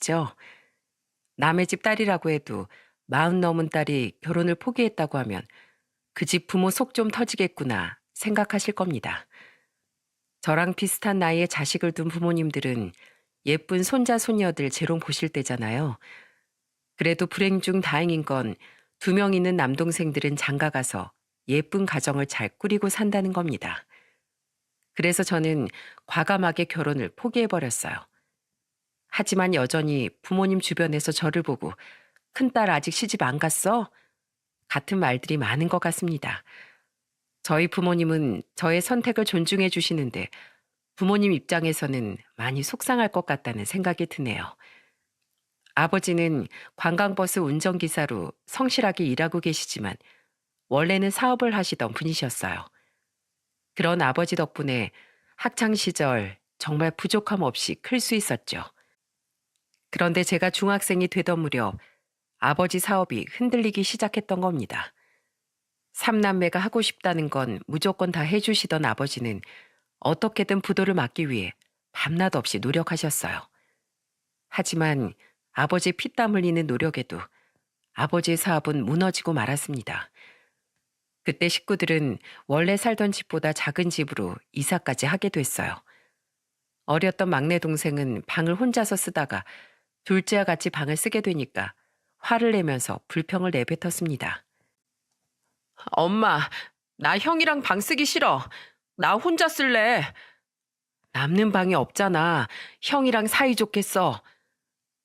아시죠? 남의 집 딸이라고 해도 40 넘은 딸이 결혼을 포기했다고 하면 그 집 부모 속 좀 터지겠구나 생각하실 겁니다. 저랑 비슷한 나이에 자식을 둔 부모님들은 예쁜 손자 손녀들 재롱 보실 때잖아요. 그래도 불행 중 다행인 건 2명 있는 남동생들은 장가가서 예쁜 가정을 잘 꾸리고 산다는 겁니다. 그래서 저는 과감하게 결혼을 포기해버렸어요. 하지만 여전히 부모님 주변에서 저를 보고 큰딸 아직 시집 안 갔어? 같은 말들이 많은 것 같습니다. 저희 부모님은 저의 선택을 존중해 주시는데 부모님 입장에서는 많이 속상할 것 같다는 생각이 드네요. 아버지는 관광버스 운전기사로 성실하게 일하고 계시지만 원래는 사업을 하시던 분이셨어요. 그런 아버지 덕분에 학창 시절 정말 부족함 없이 클 수 있었죠. 그런데 제가 중학생이 되던 무렵 아버지 사업이 흔들리기 시작했던 겁니다. 삼남매가 하고 싶다는 건 무조건 다 해주시던 아버지는 어떻게든 부도를 막기 위해 밤낮 없이 노력하셨어요. 하지만 아버지 피땀 흘리는 노력에도 아버지의 사업은 무너지고 말았습니다. 그때 식구들은 원래 살던 집보다 작은 집으로 이사까지 하게 됐어요. 어렸던 막내 동생은 방을 혼자서 쓰다가 둘째와 같이 방을 쓰게 되니까 화를 내면서 불평을 내뱉었습니다. 엄마, 나 형이랑 방 쓰기 싫어. 나 혼자 쓸래. 남는 방이 없잖아. 형이랑 사이좋게 써.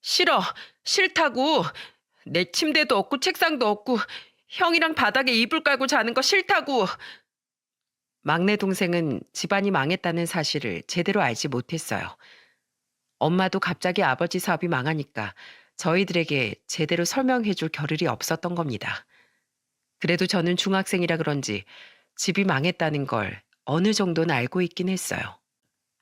싫어. 싫다고. 내 침대도 없고 책상도 없고 형이랑 바닥에 이불 깔고 자는 거 싫다고. 막내 동생은 집안이 망했다는 사실을 제대로 알지 못했어요. 엄마도 갑자기 아버지 사업이 망하니까 저희들에게 제대로 설명해 줄 겨를이 없었던 겁니다. 그래도 저는 중학생이라 그런지 집이 망했다는 걸 어느 정도는 알고 있긴 했어요.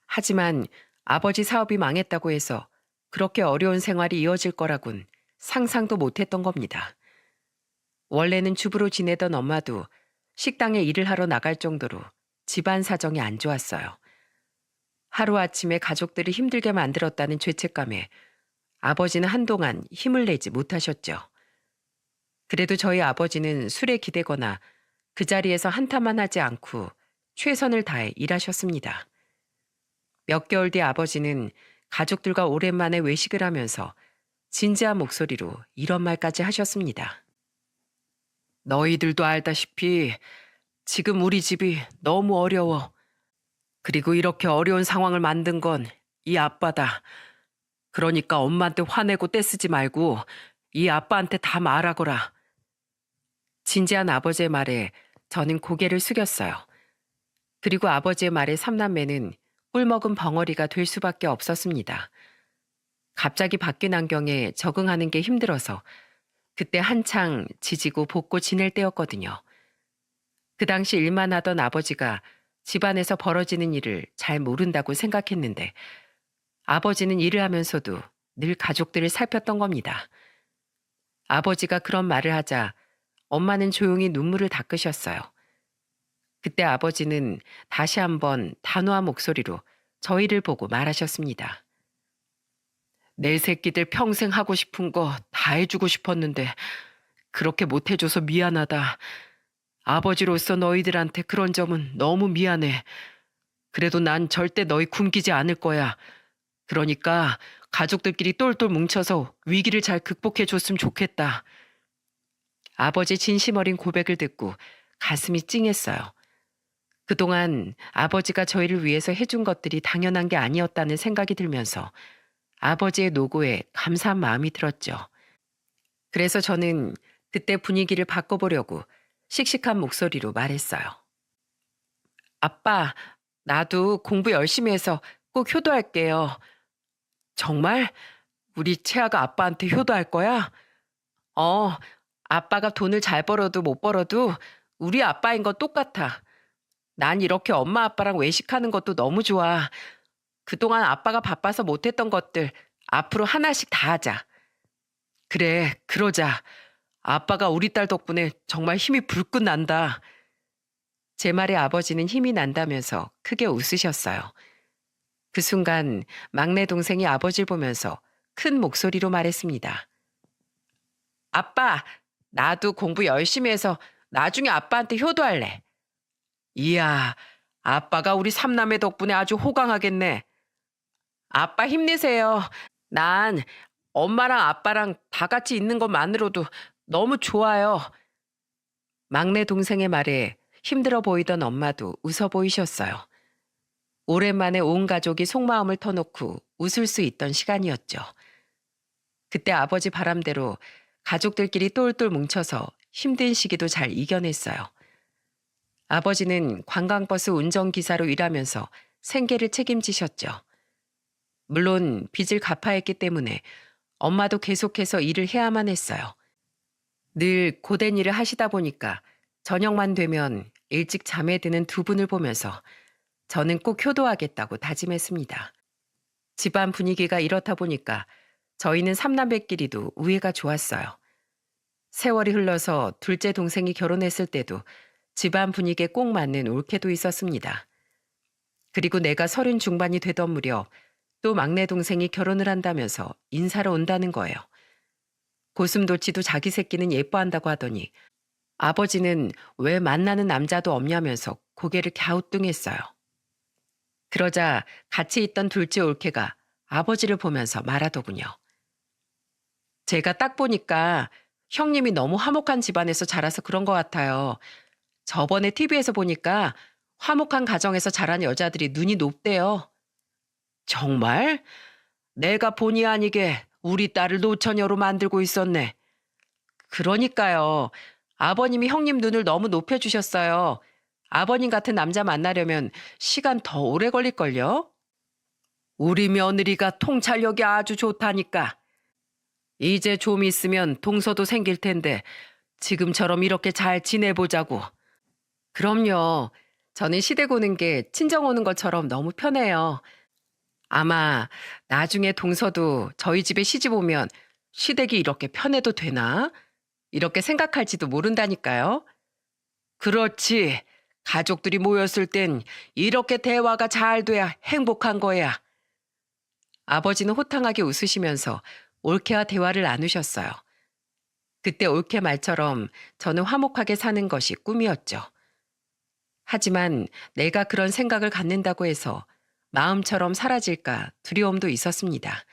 하지만 아버지 사업이 망했다고 해서 그렇게 어려운 생활이 이어질 거라곤 상상도 못했던 겁니다. 원래는 주부로 지내던 엄마도 식당에 일을 하러 나갈 정도로 집안 사정이 안 좋았어요. 하루아침에 가족들을 힘들게 만들었다는 죄책감에 아버지는 한동안 힘을 내지 못하셨죠. 그래도 저희 아버지는 술에 기대거나 그 자리에서 한탄만 하지 않고 최선을 다해 일하셨습니다. 몇 개월 뒤 아버지는 가족들과 오랜만에 외식을 하면서 진지한 목소리로 이런 말까지 하셨습니다. 너희들도 알다시피 지금 우리 집이 너무 어려워. 그리고 이렇게 어려운 상황을 만든 건 이 아빠다. 그러니까 엄마한테 화내고 떼쓰지 말고 이 아빠한테 다 말하거라. 진지한 아버지의 말에 저는 고개를 숙였어요. 그리고 아버지의 말에 삼남매는 꿀먹은 벙어리가 될 수밖에 없었습니다. 갑자기 바뀐 환경에 적응하는 게 힘들어서 그때 한창 지지고 볶고 지낼 때였거든요. 그 당시 일만 하던 아버지가 집안에서 벌어지는 일을 잘 모른다고 생각했는데 아버지는 일을 하면서도 늘 가족들을 살폈던 겁니다. 아버지가 그런 말을 하자 엄마는 조용히 눈물을 닦으셨어요. 그때 아버지는 다시 한번 단호한 목소리로 저희를 보고 말하셨습니다. 내 새끼들 평생 하고 싶은 거 다 해주고 싶었는데 그렇게 못 해줘서 미안하다. 아버지로서 너희들한테 그런 점은 너무 미안해. 그래도 난 절대 너희 굶기지 않을 거야. 그러니까 가족들끼리 똘똘 뭉쳐서 위기를 잘 극복해 줬으면 좋겠다. 아버지 진심 어린 고백을 듣고 가슴이 찡했어요. 그동안 아버지가 저희를 위해서 해준 것들이 당연한 게 아니었다는 생각이 들면서 아버지의 노고에 감사한 마음이 들었죠. 그래서 저는 그때 분위기를 바꿔보려고 씩씩한 목소리로 말했어요. 아빠, 나도 공부 열심히 해서 꼭 효도할게요. 정말? 우리 채아가 아빠한테 효도할 거야? 어, 아빠가 돈을 잘 벌어도 못 벌어도 우리 아빠인 건 똑같아. 난 이렇게 엄마 아빠랑 외식하는 것도 너무 좋아. 그동안 아빠가 바빠서 못했던 것들 앞으로 하나씩 다 하자. 그래, 그러자. 아빠가 우리 딸 덕분에 정말 힘이 불끈 난다. 제 말에 아버지는 힘이 난다면서 크게 웃으셨어요. 그 순간 막내 동생이 아버지를 보면서 큰 목소리로 말했습니다. 아빠, 나도 공부 열심히 해서 나중에 아빠한테 효도할래. 이야, 아빠가 우리 삼남매 덕분에 아주 호강하겠네. 아빠 힘내세요. 난 엄마랑 아빠랑 다 같이 있는 것만으로도 너무 좋아요. 막내 동생의 말에 힘들어 보이던 엄마도 웃어 보이셨어요. 오랜만에 온 가족이 속마음을 터놓고 웃을 수 있던 시간이었죠. 그때 아버지 바람대로 가족들끼리 똘똘 뭉쳐서 힘든 시기도 잘 이겨냈어요. 아버지는 관광버스 운전기사로 일하면서 생계를 책임지셨죠. 물론 빚을 갚아야 했기 때문에 엄마도 계속해서 일을 해야만 했어요. 늘 고된 일을 하시다 보니까 저녁만 되면 일찍 잠에 드는 두 분을 보면서 저는 꼭 효도하겠다고 다짐했습니다. 집안 분위기가 이렇다 보니까 저희는 삼남매끼리도 우애가 좋았어요. 세월이 흘러서 둘째 동생이 결혼했을 때도 집안 분위기에 꼭 맞는 올케도 있었습니다. 그리고 내가 30 중반이 되던 무렵 또 막내 동생이 결혼을 한다면서 인사를 온다는 거예요. 고슴도치도 자기 새끼는 예뻐한다고 하더니 아버지는 왜 만나는 남자도 없냐면서 고개를 갸우뚱했어요. 그러자 같이 있던 둘째 올케가 아버지를 보면서 말하더군요. 제가 딱 보니까 형님이 너무 화목한 집안에서 자라서 그런 것 같아요. 저번에 TV에서 보니까 화목한 가정에서 자란 여자들이 눈이 높대요. 정말? 내가 본의 아니게 우리 딸을 노처녀로 만들고 있었네. 그러니까요. 아버님이 형님 눈을 너무 높여주셨어요. 아버님 같은 남자 만나려면 시간 더 오래 걸릴걸요? 우리 며느리가 통찰력이 아주 좋다니까. 이제 좀 있으면 동서도 생길 텐데 지금처럼 이렇게 잘 지내보자고. 그럼요. 저는 시댁 오는 게 친정 오는 것처럼 너무 편해요. 아마 나중에 동서도 저희 집에 시집 오면 시댁이 이렇게 편해도 되나? 이렇게 생각할지도 모른다니까요. 그렇지. 가족들이 모였을 땐 이렇게 대화가 잘 돼야 행복한 거야. 아버지는 호탕하게 웃으시면서 올케와 대화를 나누셨어요. 그때 올케 말처럼 저는 화목하게 사는 것이 꿈이었죠. 하지만 내가 그런 생각을 갖는다고 해서 마음처럼 사라질까 두려움도 있었습니다.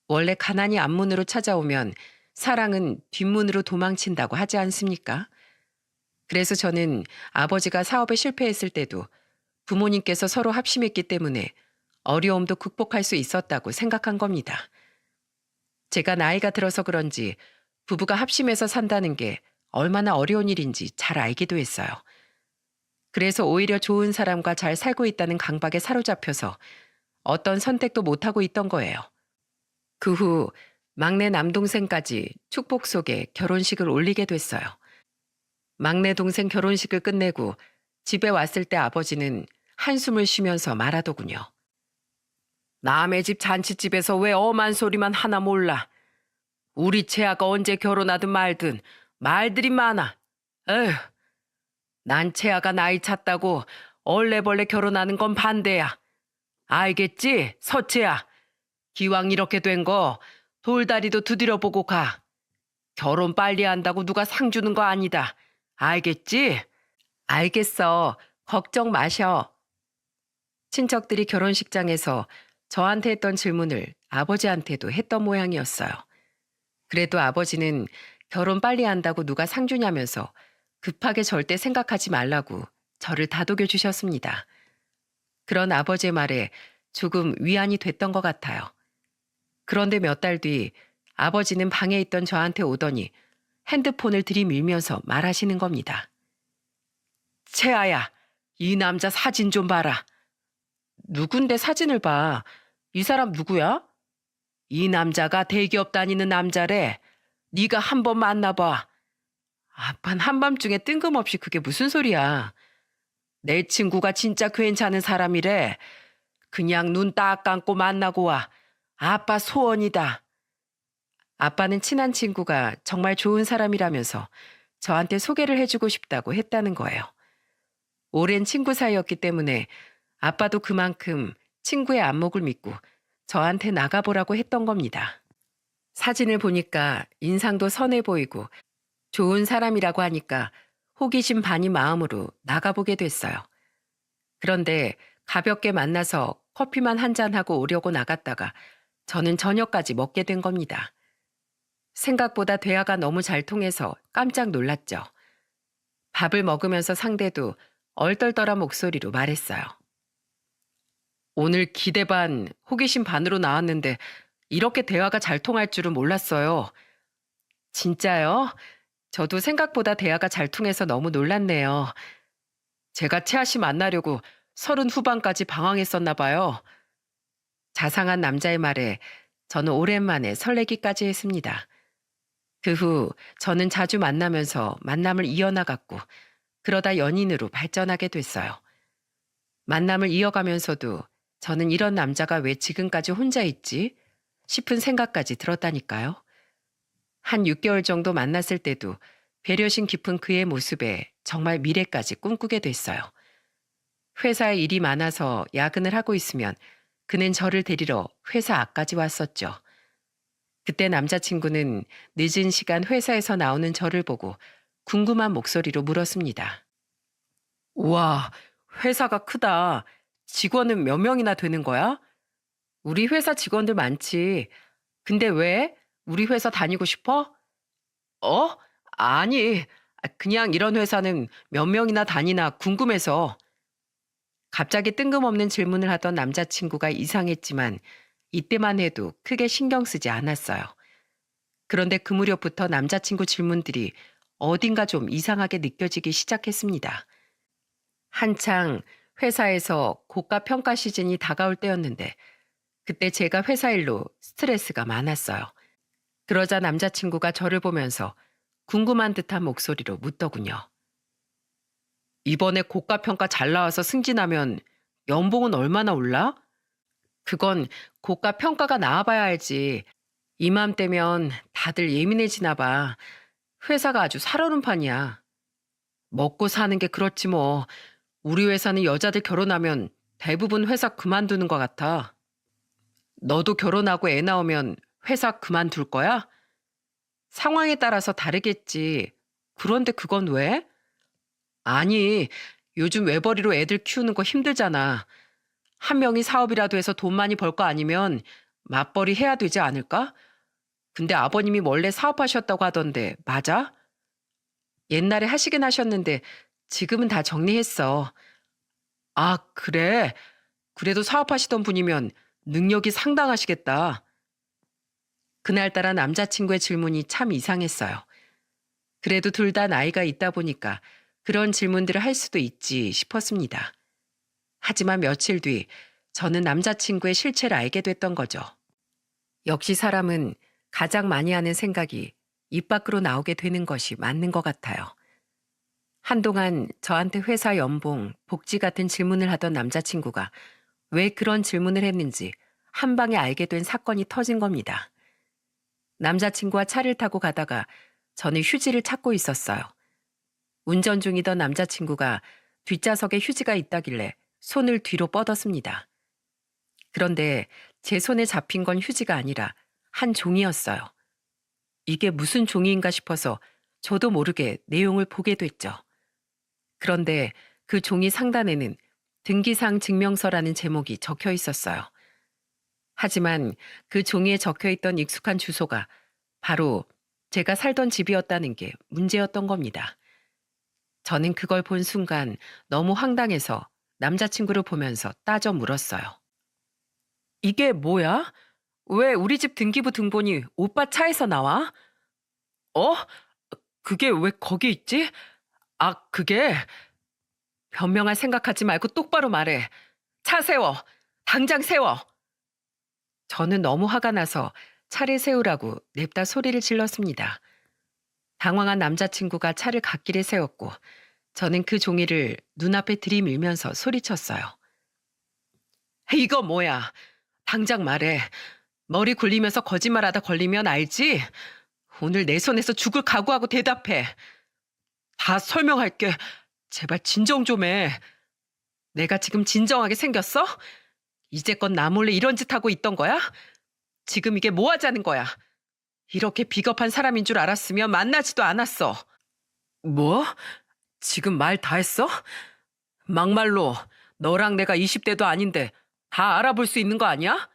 원래 가난이 앞문으로 찾아오면 사랑은 뒷문으로 도망친다고 하지 않습니까? 그래서 저는 아버지가 사업에 실패했을 때도 부모님께서 서로 합심했기 때문에 어려움도 극복할 수 있었다고 생각한 겁니다. 제가 나이가 들어서 그런지 부부가 합심해서 산다는 게 얼마나 어려운 일인지 잘 알기도 했어요. 그래서 오히려 좋은 사람과 잘 살고 있다는 강박에 사로잡혀서 어떤 선택도 못하고 있던 거예요. 그 후 막내 남동생까지 축복 속에 결혼식을 올리게 됐어요. 막내 동생 결혼식을 끝내고 집에 왔을 때 아버지는 한숨을 쉬면서 말하더군요. 남의 집 잔치집에서 왜 엄한 소리만 하나 몰라. 우리 채아가 언제 결혼하든 말든 말들이 많아. 에휴, 난 채아가 나이 찼다고 얼레벌레 결혼하는 건 반대야. 알겠지, 서채야? 기왕 이렇게 된 거 돌다리도 두드려 보고 가. 결혼 빨리 한다고 누가 상 주는 거 아니다. 알겠지? 알겠어. 걱정 마셔. 친척들이 결혼식장에서 저한테 했던 질문을 아버지한테도 했던 모양이었어요. 그래도 아버지는 결혼 빨리 한다고 누가 상 주냐면서 급하게 절대 생각하지 말라고 저를 다독여 주셨습니다. 그런 아버지의 말에 조금 위안이 됐던 것 같아요. 그런데 몇 달 뒤 아버지는 방에 있던 저한테 오더니 핸드폰을 들이밀면서 말하시는 겁니다. 채아야, 이 남자 사진 좀 봐라. 누군데 사진을 봐? 이 사람 누구야? 이 남자가 대기업 다니는 남자래. 네가 한번 만나봐. 아빤 한밤중에 뜬금없이 그게 무슨 소리야. 내 친구가 진짜 괜찮은 사람이래. 그냥 눈 딱 감고 만나고 와. 아빠 소원이다. 아빠는 친한 친구가 정말 좋은 사람이라면서 저한테 소개를 해주고 싶다고 했다는 거예요. 오랜 친구 사이였기 때문에 아빠도 그만큼 친구의 안목을 믿고 저한테 나가보라고 했던 겁니다. 사진을 보니까 인상도 선해 보이고 좋은 사람이라고 하니까 호기심 반인 마음으로 나가보게 됐어요. 그런데 가볍게 만나서 커피만 한 잔하고 오려고 나갔다가 저는 저녁까지 먹게 된 겁니다. 생각보다 대화가 너무 잘 통해서 깜짝 놀랐죠. 밥을 먹으면서 상대도 얼떨떨한 목소리로 말했어요. 오늘 기대 반, 호기심 반으로 나왔는데 이렇게 대화가 잘 통할 줄은 몰랐어요. 진짜요? 저도 생각보다 대화가 잘 통해서 너무 놀랐네요. 제가 채아 씨 만나려고 30 후반까지 방황했었나 봐요. 자상한 남자의 말에 저는 오랜만에 설레기까지 했습니다. 그 후 저는 자주 만나면서 만남을 이어나갔고 그러다 연인으로 발전하게 됐어요. 만남을 이어가면서도 저는 이런 남자가 왜 지금까지 혼자 있지 싶은 생각까지 들었다니까요. 한 6개월 정도 만났을 때도 배려심 깊은 그의 모습에 정말 미래까지 꿈꾸게 됐어요. 회사에 일이 많아서 야근을 하고 있으면 그는 저를 데리러 회사 앞까지 왔었죠. 그때 남자친구는 늦은 시간 회사에서 나오는 저를 보고 궁금한 목소리로 물었습니다. 우와, 회사가 크다. 직원은 몇 명이나 되는 거야? 우리 회사 직원들 많지. 근데 왜? 우리 회사 다니고 싶어? 어? 아니, 그냥 이런 회사는 몇 명이나 다니나 궁금해서. 갑자기 뜬금없는 질문을 하던 남자친구가 이상했지만 이때만 해도 크게 신경 쓰지 않았어요. 그런데 그 무렵부터 남자친구 질문들이 어딘가 좀 이상하게 느껴지기 시작했습니다. 한창 회사에서 고가 평가 시즌이 다가올 때였는데 그때 제가 회사 일로 스트레스가 많았어요. 그러자 남자친구가 저를 보면서 궁금한 듯한 목소리로 묻더군요. 이번에 고가 평가 잘 나와서 승진하면 연봉은 얼마나 올라? 그건 고가 평가가 나와봐야 알지. 이맘때면 다들 예민해지나 봐. 회사가 아주 살얼음 판이야. 먹고 사는 게 그렇지 뭐. 우리 회사는 여자들 결혼하면 대부분 회사 그만두는 것 같아. 너도 결혼하고 애 낳으면 회사 그만둘 거야? 상황에 따라서 다르겠지. 그런데 그건 왜? 아니, 요즘 외벌이로 애들 키우는 거 힘들잖아. 한 명이 사업이라도 해서 돈 많이 벌 거 아니면 맞벌이 해야 되지 않을까? 근데 아버님이 원래 사업하셨다고 하던데 맞아? 옛날에 하시긴 하셨는데 지금은 다 정리했어. 아, 그래? 그래도 사업하시던 분이면 능력이 상당하시겠다. 그날따라 남자친구의 질문이 참 이상했어요. 그래도 둘 다 나이가 있다 보니까 그런 질문들을 할 수도 있지 싶었습니다. 하지만 며칠 뒤 저는 남자친구의 실체를 알게 됐던 거죠. 역시 사람은 가장 많이 하는 생각이 입 밖으로 나오게 되는 것이 맞는 것 같아요. 한동안 저한테 회사 연봉, 복지 같은 질문을 하던 남자친구가 왜 그런 질문을 했는지 한 방에 알게 된 사건이 터진 겁니다. 남자친구와 차를 타고 가다가 저는 휴지를 찾고 있었어요. 운전 중이던 남자친구가 뒷좌석에 휴지가 있다길래 손을 뒤로 뻗었습니다. 그런데 제 손에 잡힌 건 휴지가 아니라 한 종이였어요. 이게 무슨 종이인가 싶어서 저도 모르게 내용을 보게 됐죠. 그런데 그 종이 상단에는 등기사항 증명서라는 제목이 적혀 있었어요. 하지만 그 종이에 적혀 있던 익숙한 주소가 바로 제가 살던 집이었다는 게 문제였던 겁니다. 저는 그걸 본 순간 너무 황당해서 남자친구를 보면서 따져 물었어요. 이게 뭐야? 왜 우리 집 등기부 등본이 오빠 차에서 나와? 어? 그게 왜 거기 있지? 아, 그게 변명할 생각하지 말고 똑바로 말해. 차 세워. 당장 세워. 저는 너무 화가 나서 차를 세우라고 냅다 소리를 질렀습니다. 당황한 남자친구가 차를 갓길에 세웠고 저는 그 종이를 눈앞에 들이밀면서 소리쳤어요. 이거 뭐야? 당장 말해. 머리 굴리면서 거짓말하다 걸리면 알지? 오늘 내 손에서 죽을 각오하고 대답해. 다 설명할게. 제발 진정 좀 해. 내가 지금 진정하게 생겼어? 이제껏 나 몰래 이런 짓 하고 있던 거야? 지금 이게 뭐 하자는 거야? 이렇게 비겁한 사람인 줄 알았으면 만나지도 않았어. 뭐? 지금 말 다 했어? 막말로 너랑 내가 20대도 아닌데 다 알아볼 수 있는 거 아니야?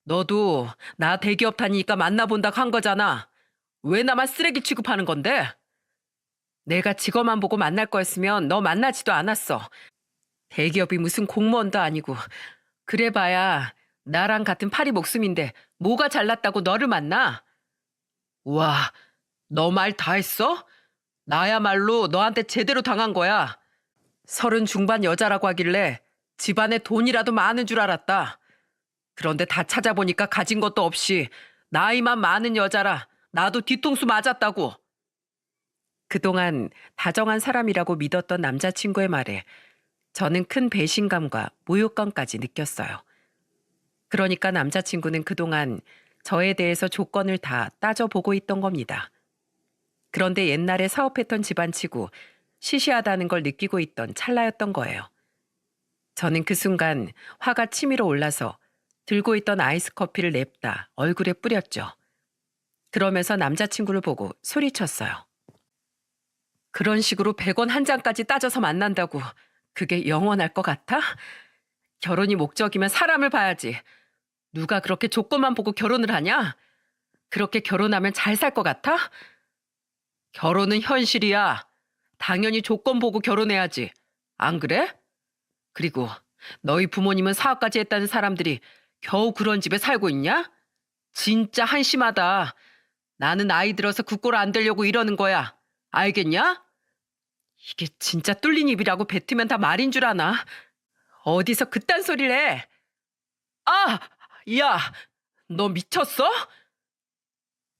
너도 나 대기업 다니니까 만나본다고 한 거잖아. 왜 나만 쓰레기 취급하는 건데? 내가 직업만 보고 만날 거였으면 너 만나지도 않았어. 대기업이 무슨 공무원도 아니고. 그래봐야 나랑 같은 파리 목숨인데 뭐가 잘났다고 너를 만나? 와, 너 말 다 했어? 나야말로 너한테 제대로 당한 거야. 30 중반 여자라고 하길래 집안에 돈이라도 많은 줄 알았다. 그런데 다 찾아보니까 가진 것도 없이 나이만 많은 여자라 나도 뒤통수 맞았다고. 그동안 다정한 사람이라고 믿었던 남자친구의 말에 저는 큰 배신감과 모욕감까지 느꼈어요. 그러니까 남자친구는 그동안 저에 대해서 조건을 다 따져보고 있던 겁니다. 그런데 옛날에 사업했던 집안치고 시시하다는 걸 느끼고 있던 찰나였던 거예요. 저는 그 순간 화가 치밀어 올라서 들고 있던 아이스 커피를 냅다 얼굴에 뿌렸죠. 그러면서 남자친구를 보고 소리쳤어요. 그런 식으로 100원 한 장까지 따져서 만난다고 그게 영원할 것 같아? 결혼이 목적이면 사람을 봐야지. 누가 그렇게 조건만 보고 결혼을 하냐? 그렇게 결혼하면 잘 살 것 같아? 결혼은 현실이야. 당연히 조건 보고 결혼해야지. 안 그래? 그리고 너희 부모님은 사업까지 했다는 사람들이 겨우 그런 집에 살고 있냐? 진짜 한심하다. 나는 아이 들어서 그 꼴 안 되려고 이러는 거야. 알겠냐? 이게 진짜 뚫린 입이라고 뱉으면 다 말인 줄 아나? 어디서 그딴 소리를 해? 아! 야! 너 미쳤어?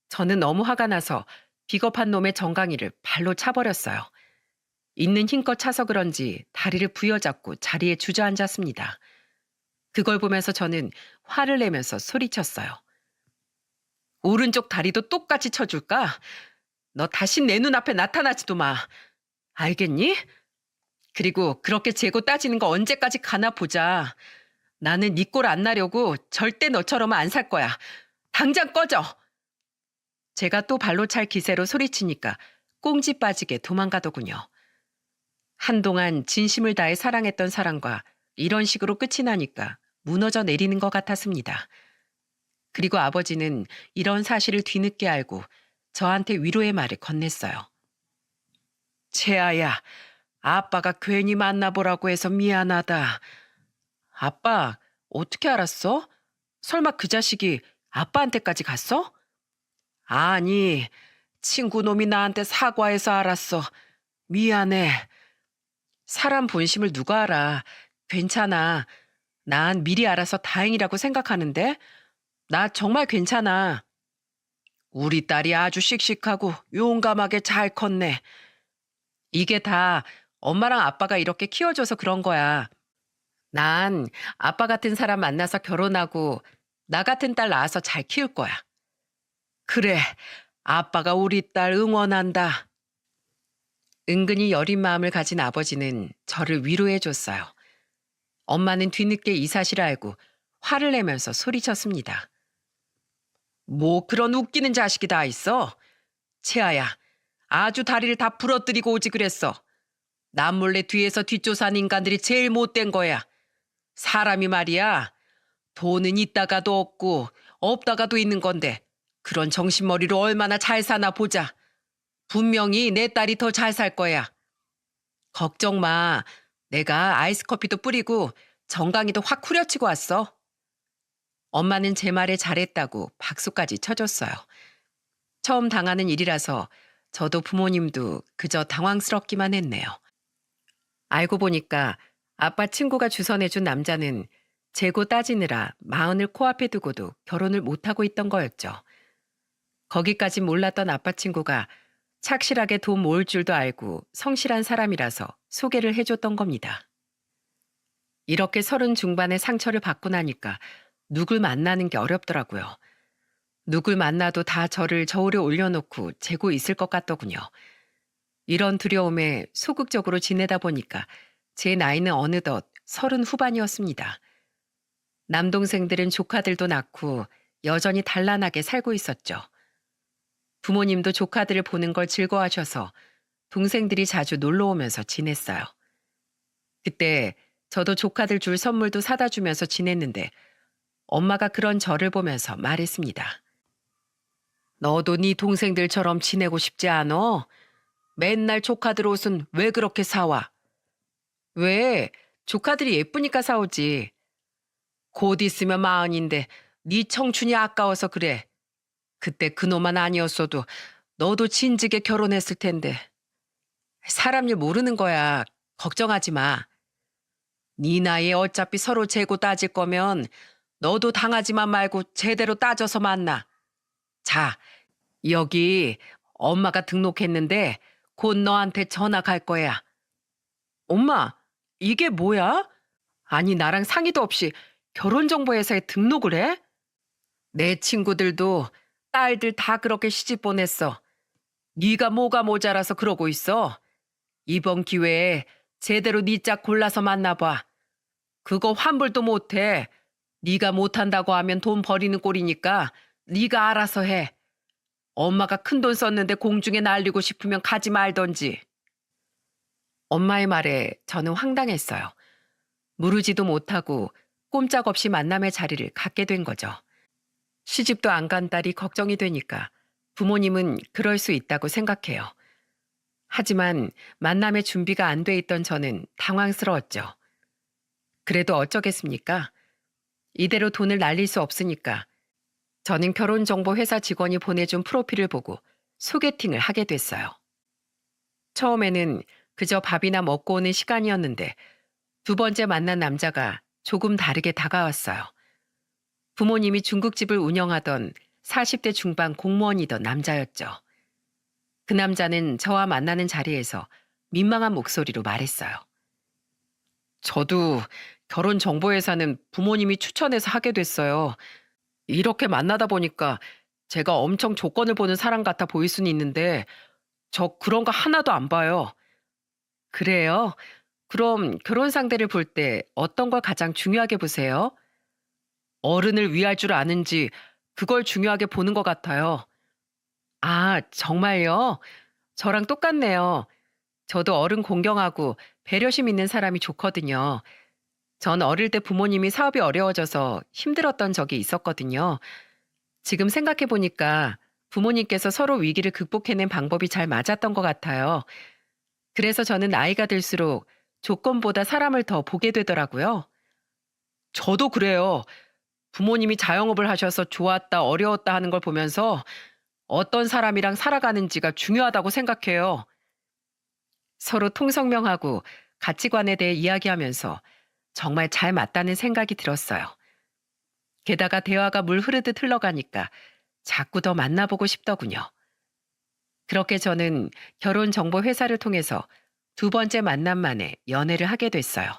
저는 너무 화가 나서 비겁한 놈의 정강이를 발로 차버렸어요. 있는 힘껏 차서 그런지 다리를 부여잡고 자리에 주저앉았습니다. 그걸 보면서 저는 화를 내면서 소리쳤어요. 오른쪽 다리도 똑같이 쳐줄까? 너 다시 내 눈앞에 나타나지도 마. 알겠니? 그리고 그렇게 재고 따지는 거 언제까지 가나 보자. 나는 네 꼴 안 나려고 절대 너처럼은 안 살 거야. 당장 꺼져. 제가 또 발로 찰 기세로 소리치니까 꽁지 빠지게 도망가더군요. 한동안 진심을 다해 사랑했던 사랑과 이런 식으로 끝이 나니까 무너져 내리는 것 같았습니다. 그리고 아버지는 이런 사실을 뒤늦게 알고 저한테 위로의 말을 건넸어요. 채아야, 아빠가 괜히 만나보라고 해서 미안하다. 아빠, 어떻게 알았어? 설마 그 자식이 아빠한테까지 갔어? 아니, 친구 놈이 나한테 사과해서 알았어. 미안해. 사람 본심을 누가 알아. 괜찮아. 난 미리 알아서 다행이라고 생각하는데 나 정말 괜찮아. 우리 딸이 아주 씩씩하고 용감하게 잘 컸네. 이게 다 엄마랑 아빠가 이렇게 키워줘서 그런 거야. 난 아빠 같은 사람 만나서 결혼하고 나 같은 딸 낳아서 잘 키울 거야. 그래, 아빠가 우리 딸 응원한다. 은근히 여린 마음을 가진 아버지는 저를 위로해 줬어요. 엄마는 뒤늦게 이 사실을 알고 화를 내면서 소리쳤습니다. 뭐 그런 웃기는 자식이 다 있어? 채아야, 아주 다리를 다 부러뜨리고 오지 그랬어. 남몰래 뒤에서 뒷조사한 인간들이 제일 못된 거야. 사람이 말이야. 돈은 있다가도 없고 없다가도 있는 건데 그런 정신머리로 얼마나 잘 사나 보자. 분명히 내 딸이 더 잘 살 거야. 걱정 마. 내가 아이스커피도 뿌리고 정강이도 확 후려치고 왔어. 엄마는 제 말에 잘했다고 박수까지 쳐줬어요. 처음 당하는 일이라서 저도 부모님도 그저 당황스럽기만 했네요. 알고 보니까 아빠 친구가 주선해준 남자는 재고 따지느라 마흔을 코앞에 두고도 결혼을 못하고 있던 거였죠. 거기까진 몰랐던 아빠 친구가 착실하게 돈 모을 줄도 알고 성실한 사람이라서 소개를 해줬던 겁니다. 이렇게 30 중반의 상처를 받고 나니까 누굴 만나는 게 어렵더라고요. 누굴 만나도 다 저를 저울에 올려놓고 재고 있을 것 같더군요. 이런 두려움에 소극적으로 지내다 보니까 제 나이는 어느덧 30 후반이었습니다. 남동생들은 조카들도 낳고 여전히 단란하게 살고 있었죠. 부모님도 조카들을 보는 걸 즐거워하셔서 동생들이 자주 놀러 오면서 지냈어요. 그때 저도 조카들 줄 선물도 사다 주면서 지냈는데 엄마가 그런 저를 보면서 말했습니다. 너도 네 동생들처럼 지내고 싶지 않어? 맨날 조카들 옷은 왜 그렇게 사와? 왜? 조카들이 예쁘니까 사오지. 곧 있으면 마흔인데 네 청춘이 아까워서 그래. 그때 그놈만 아니었어도 너도 진즉에 결혼했을 텐데. 사람 일 모르는 거야. 걱정하지 마. 네 나이에 어차피 서로 재고 따질 거면 너도 당하지만 말고 제대로 따져서 만나. 자, 여기 엄마가 등록했는데 곧 너한테 전화 갈 거야. 엄마, 이게 뭐야? 아니, 나랑 상의도 없이 결혼정보회사에 등록을 해? 내 친구들도 딸들 다 그렇게 시집 보냈어. 네가 뭐가 모자라서 그러고 있어? 이번 기회에 제대로 네 짝 골라서 만나봐. 그거 환불도 못해. 네가 못한다고 하면 돈 버리는 꼴이니까 네가 알아서 해. 엄마가 큰돈 썼는데 공중에 날리고 싶으면 가지 말던지. 엄마의 말에 저는 황당했어요. 무르지도 못하고 꼼짝없이 만남의 자리를 갖게 된 거죠. 시집도 안 간 딸이 걱정이 되니까 부모님은 그럴 수 있다고 생각해요. 하지만 만남의 준비가 안 돼 있던 저는 당황스러웠죠. 그래도 어쩌겠습니까? 이대로 돈을 날릴 수 없으니까 저는 결혼정보회사 직원이 보내준 프로필을 보고 소개팅을 하게 됐어요. 처음에는 그저 밥이나 먹고 오는 시간이었는데 두 번째 만난 남자가 조금 다르게 다가왔어요. 부모님이 중국집을 운영하던 40대 중반 공무원이던 남자였죠. 그 남자는 저와 만나는 자리에서 민망한 목소리로 말했어요. 저도 결혼정보회사는 부모님이 추천해서 하게 됐어요. 이렇게 만나다 보니까 제가 엄청 조건을 보는 사람 같아 보일 수는 있는데 저 그런 거 하나도 안 봐요. 그래요? 그럼 결혼 상대를 볼 때 어떤 걸 가장 중요하게 보세요? 어른을 위할 줄 아는지 그걸 중요하게 보는 것 같아요. 아, 정말요? 저랑 똑같네요. 저도 어른 공경하고 배려심 있는 사람이 좋거든요. 전 어릴 때 부모님이 사업이 어려워져서 힘들었던 적이 있었거든요. 지금 생각해 보니까 부모님께서 서로 위기를 극복해낸 방법이 잘 맞았던 것 같아요. 그래서 저는 나이가 들수록 조건보다 사람을 더 보게 되더라고요. 저도 그래요. 부모님이 자영업을 하셔서 좋았다, 어려웠다 하는 걸 보면서 어떤 사람이랑 살아가는지가 중요하다고 생각해요. 서로 통성명하고 가치관에 대해 이야기하면서 정말 잘 맞다는 생각이 들었어요. 게다가 대화가 물 흐르듯 흘러가니까 자꾸 더 만나보고 싶더군요. 그렇게 저는 결혼정보회사를 통해서 두 번째 만남 만에 연애를 하게 됐어요.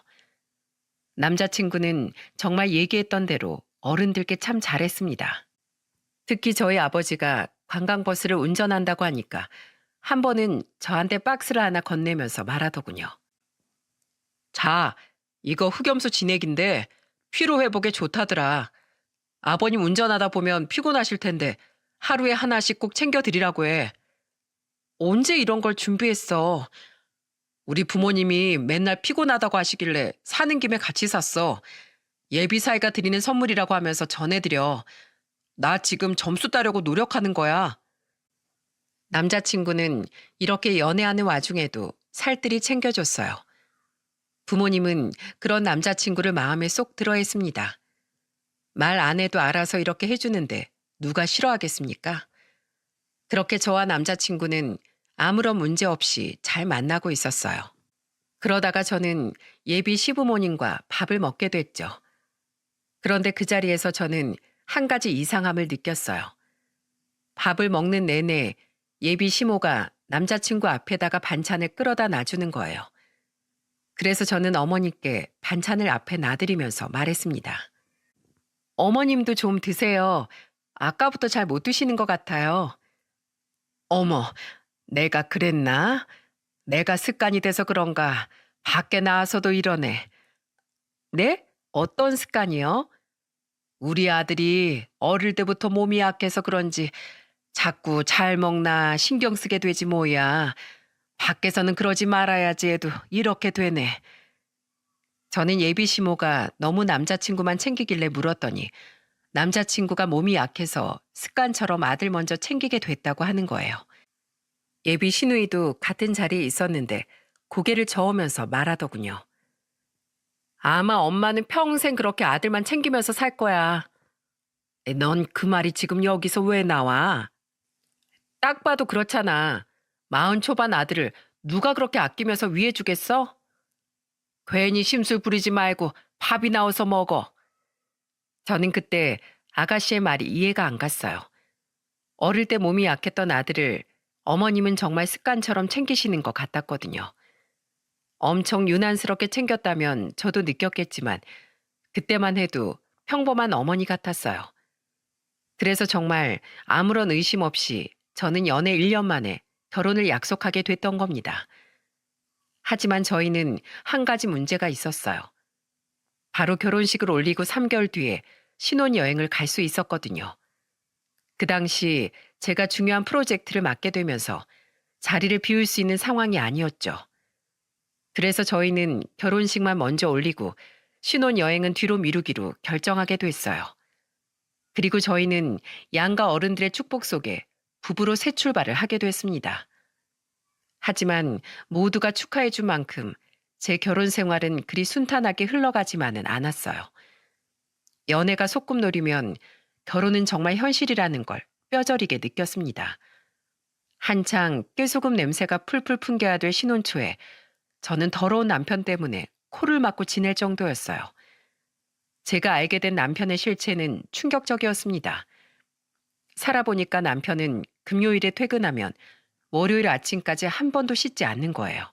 남자친구는 정말 얘기했던 대로 어른들께 참 잘했습니다. 특히 저희 아버지가 관광버스를 운전한다고 하니까 한 번은 저한테 박스를 하나 건네면서 말하더군요. 자, 이거 흑염소 진액인데 피로 회복에 좋다더라. 아버님 운전하다 보면 피곤하실 텐데 하루에 하나씩 꼭 챙겨 드리라고 해. 언제 이런 걸 준비했어? 우리 부모님이 맨날 피곤하다고 하시길래 사는 김에 같이 샀어. 예비 사이가 드리는 선물이라고 하면서 전해드려. 나 지금 점수 따려고 노력하는 거야. 남자친구는 이렇게 연애하는 와중에도 살뜰히 챙겨줬어요. 부모님은 그런 남자친구를 마음에 쏙 들어했습니다. 말 안 해도 알아서 이렇게 해주는데 누가 싫어하겠습니까? 그렇게 저와 남자친구는 아무런 문제 없이 잘 만나고 있었어요. 그러다가 저는 예비 시부모님과 밥을 먹게 됐죠. 그런데 그 자리에서 저는 한 가지 이상함을 느꼈어요. 밥을 먹는 내내 예비 시모가 남자친구 앞에다가 반찬을 끌어다 놔주는 거예요. 그래서 저는 어머니께 반찬을 앞에 놔드리면서 말했습니다. 어머님도 좀 드세요. 아까부터 잘 못 드시는 것 같아요. 어머, 내가 그랬나? 내가 습관이 돼서 그런가? 밖에 나와서도 이러네. 네? 어떤 습관이요? 우리 아들이 어릴 때부터 몸이 약해서 그런지 자꾸 잘 먹나 신경 쓰게 되지 뭐야. 밖에서는 그러지 말아야지 해도 이렇게 되네. 저는 예비 시모가 너무 남자친구만 챙기길래 물었더니 남자친구가 몸이 약해서 습관처럼 아들 먼저 챙기게 됐다고 하는 거예요. 예비 시누이도 같은 자리에 있었는데 고개를 저으면서 말하더군요. 아마 엄마는 평생 그렇게 아들만 챙기면서 살 거야. 넌 그 말이 지금 여기서 왜 나와? 딱 봐도 그렇잖아. 40 초반 아들을 누가 그렇게 아끼면서 위해주겠어? 괜히 심술 부리지 말고 밥이 나와서 먹어. 저는 그때 아가씨의 말이 이해가 안 갔어요. 어릴 때 몸이 약했던 아들을 어머님은 정말 습관처럼 챙기시는 것 같았거든요. 엄청 유난스럽게 챙겼다면 저도 느꼈겠지만 그때만 해도 평범한 어머니 같았어요. 그래서 정말 아무런 의심 없이 저는 연애 1년 만에 결혼을 약속하게 됐던 겁니다. 하지만 저희는 한 가지 문제가 있었어요. 바로 결혼식을 올리고 3개월 뒤에 신혼여행을 갈 수 있었거든요. 그 당시 제가 중요한 프로젝트를 맡게 되면서 자리를 비울 수 있는 상황이 아니었죠. 그래서 저희는 결혼식만 먼저 올리고 신혼여행은 뒤로 미루기로 결정하게 됐어요. 그리고 저희는 양가 어른들의 축복 속에 부부로 새 출발을 하게 됐습니다. 하지만 모두가 축하해 준 만큼 제 결혼 생활은 그리 순탄하게 흘러가지만은 않았어요. 연애가 소꿉놀이면 결혼은 정말 현실이라는 걸 뼈저리게 느꼈습니다. 한창 깨소금 냄새가 풀풀 풍겨야 될 신혼초에 저는 더러운 남편 때문에 코를 막고 지낼 정도였어요. 제가 알게 된 남편의 실체는 충격적이었습니다. 살아보니까 남편은 금요일에 퇴근하면 월요일 아침까지 한 번도 씻지 않는 거예요.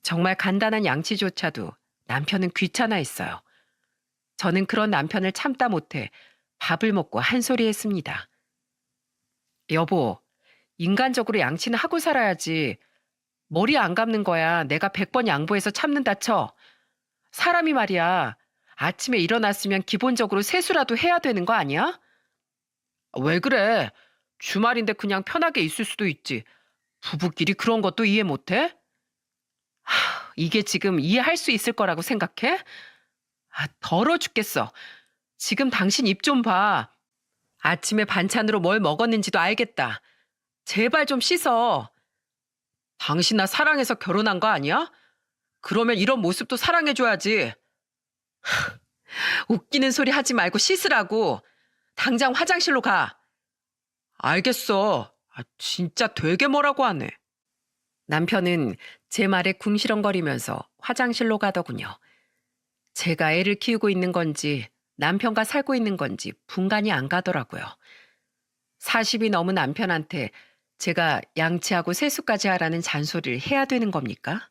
정말 간단한 양치조차도 남편은 귀찮아했어요. 저는 그런 남편을 참다 못해 밥을 먹고 한 소리 했습니다. 여보, 인간적으로 양치는 하고 살아야지. 머리 안 감는 거야. 내가 100번 양보해서 참는다 쳐. 사람이 말이야. 아침에 일어났으면 기본적으로 세수라도 해야 되는 거 아니야? 왜 그래? 주말인데 그냥 편하게 있을 수도 있지. 부부끼리 그런 것도 이해 못해? 이게 지금 이해할 수 있을 거라고 생각해? 더러 죽겠어. 지금 당신 입 좀 봐. 아침에 반찬으로 뭘 먹었는지도 알겠다. 제발 좀 씻어. 당신 나 사랑해서 결혼한 거 아니야? 그러면 이런 모습도 사랑해줘야지. 웃기는 소리 하지 말고 씻으라고. 당장 화장실로 가. 알겠어. 진짜 되게 뭐라고 하네. 남편은 제 말에 궁시렁거리면서 화장실로 가더군요. 제가 애를 키우고 있는 건지 남편과 살고 있는 건지 분간이 안 가더라고요. 40이 넘은 남편한테 제가 양치하고 세수까지 하라는 잔소리를 해야 되는 겁니까?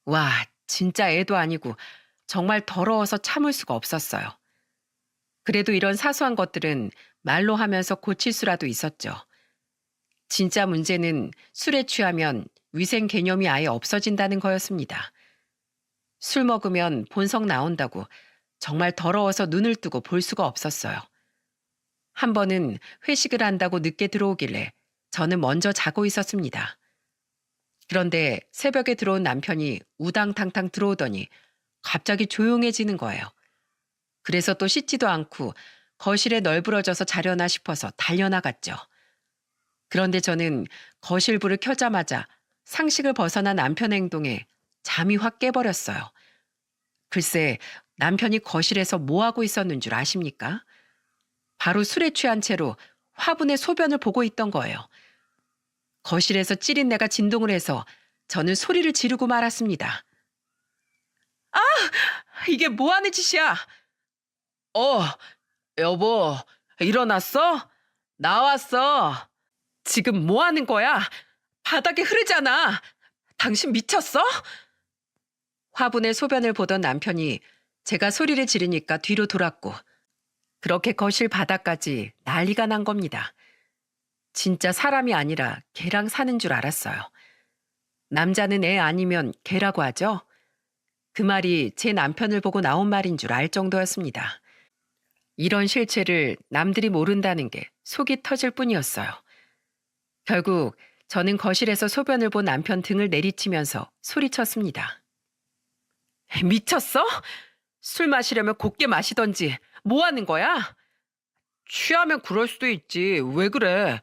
와, 진짜 애도 아니고 정말 더러워서 참을 수가 없었어요. 그래도 이런 사소한 것들은 말로 하면서 고칠 수라도 있었죠. 진짜 문제는 술에 취하면 위생 개념이 아예 없어진다는 거였습니다. 술 먹으면 본성 나온다고 정말 더러워서 눈을 뜨고 볼 수가 없었어요. 한 번은 회식을 한다고 늦게 들어오길래 저는 먼저 자고 있었습니다. 그런데 새벽에 들어온 남편이 우당탕탕 들어오더니 갑자기 조용해지는 거예요. 그래서 또 씻지도 않고 거실에 널브러져서 자려나 싶어서 달려나갔죠. 그런데 저는 거실 불을 켜자마자 상식을 벗어난 남편의 행동에 잠이 확 깨버렸어요. 글쎄, 남편이 거실에서 뭐 하고 있었는 줄 아십니까? 바로 술에 취한 채로 화분의 소변을 보고 있던 거예요. 거실에서 찌린내가 진동을 해서 저는 소리를 지르고 말았습니다. 아! 이게 뭐 하는 짓이야? 어, 여보, 일어났어? 나왔어. 지금 뭐 하는 거야? 바닥에 흐르잖아. 당신 미쳤어? 화분에 소변을 보던 남편이 제가 소리를 지르니까 뒤로 돌았고 그렇게 거실 바닥까지 난리가 난 겁니다. 진짜 사람이 아니라 개랑 사는 줄 알았어요. 남자는 애 아니면 개라고 하죠? 그 말이 제 남편을 보고 나온 말인 줄 알 정도였습니다. 이런 실체를 남들이 모른다는 게 속이 터질 뿐이었어요. 결국 저는 거실에서 소변을 본 남편 등을 내리치면서 소리쳤습니다. 미쳤어? 술 마시려면 곱게 마시던지 뭐 하는 거야? 취하면 그럴 수도 있지. 왜 그래?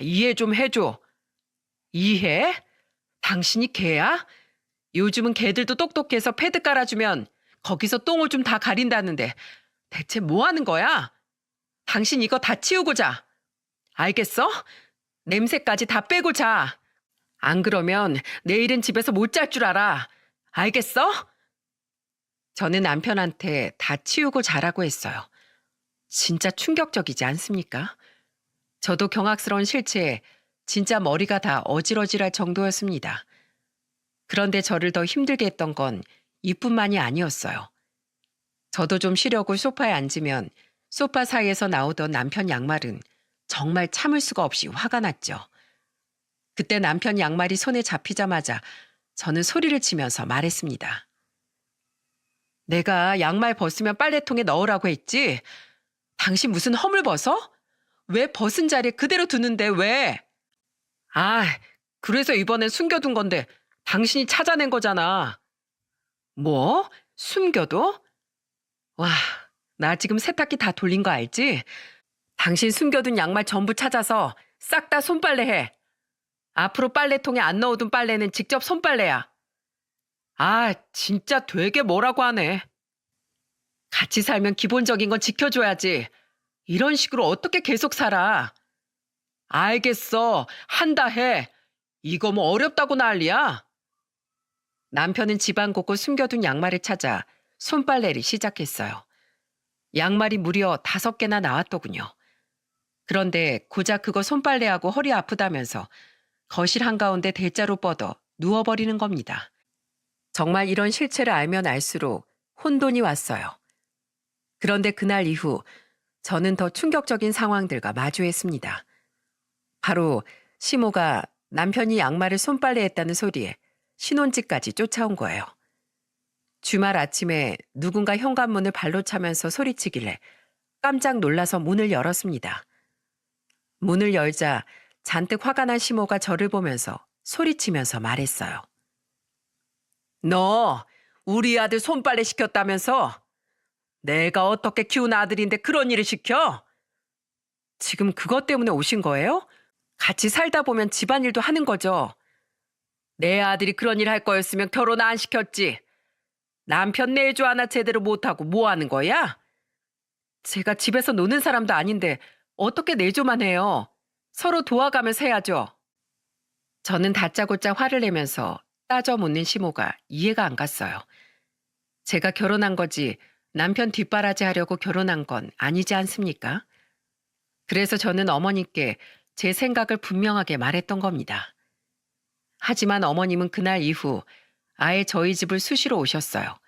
이해 좀 해줘. 이해? 당신이 개야? 요즘은 개들도 똑똑해서 패드 깔아주면 거기서 똥을 좀 다 가린다는데 대체 뭐 하는 거야? 당신 이거 다 치우고 자. 알겠어? 냄새까지 다 빼고 자. 안 그러면 내일은 집에서 못 잘 줄 알아. 알겠어? 저는 남편한테 다 치우고 자라고 했어요. 진짜 충격적이지 않습니까? 저도 경악스러운 실체에 진짜 머리가 다 어질어질할 정도였습니다. 그런데 저를 더 힘들게 했던 건 이뿐만이 아니었어요. 저도 좀 쉬려고 소파에 앉으면 소파 사이에서 나오던 남편 양말은 정말 참을 수가 없이 화가 났죠. 그때 남편 양말이 손에 잡히자마자 저는 소리를 치면서 말했습니다. 내가 양말 벗으면 빨래통에 넣으라고 했지? 당신 무슨 허물 벗어? 왜 벗은 자리에 그대로 두는데 왜? 아, 그래서 이번엔 숨겨둔 건데 당신이 찾아낸 거잖아. 뭐? 숨겨둬? 와, 나 지금 세탁기 다 돌린 거 알지? 당신 숨겨둔 양말 전부 찾아서 싹 다 손빨래 해. 앞으로 빨래통에 안 넣어둔 빨래는 직접 손빨래야. 아, 진짜 되게 뭐라고 하네. 같이 살면 기본적인 건 지켜줘야지. 이런 식으로 어떻게 계속 살아? 알겠어. 한다 해. 이거 뭐 어렵다고 난리야? 남편은 집안 곳곳 숨겨둔 양말을 찾아 손빨래를 시작했어요. 양말이 무려 5개나 나왔더군요. 그런데 고작 그거 손빨래하고 허리 아프다면서 거실 한가운데 대자로 뻗어 누워버리는 겁니다. 정말 이런 실체를 알면 알수록 혼돈이 왔어요. 그런데 그날 이후 저는 더 충격적인 상황들과 마주했습니다. 바로 시모가 남편이 양말을 손빨래했다는 소리에 신혼집까지 쫓아온 거예요. 주말 아침에 누군가 현관문을 발로 차면서 소리치길래 깜짝 놀라서 문을 열었습니다. 문을 열자 잔뜩 화가 난 시모가 저를 보면서 소리치면서 말했어요. 너 우리 아들 손빨래 시켰다면서? 내가 어떻게 키운 아들인데 그런 일을 시켜? 지금 그것 때문에 오신 거예요? 같이 살다 보면 집안일도 하는 거죠. 내 아들이 그런 일 할 거였으면 결혼 안 시켰지. 남편 내조 하나 제대로 못하고 뭐 하는 거야? 제가 집에서 노는 사람도 아닌데 어떻게 내조만 해요? 서로 도와가면서 해야죠. 저는 다짜고짜 화를 내면서 따져 묻는 시모가 이해가 안 갔어요. 제가 결혼한 거지 남편 뒷바라지 하려고 결혼한 건 아니지 않습니까? 그래서 저는 어머니께 제 생각을 분명하게 말했던 겁니다. 하지만 어머님은 그날 이후 아예 저희 집을 수시로 오셨어요.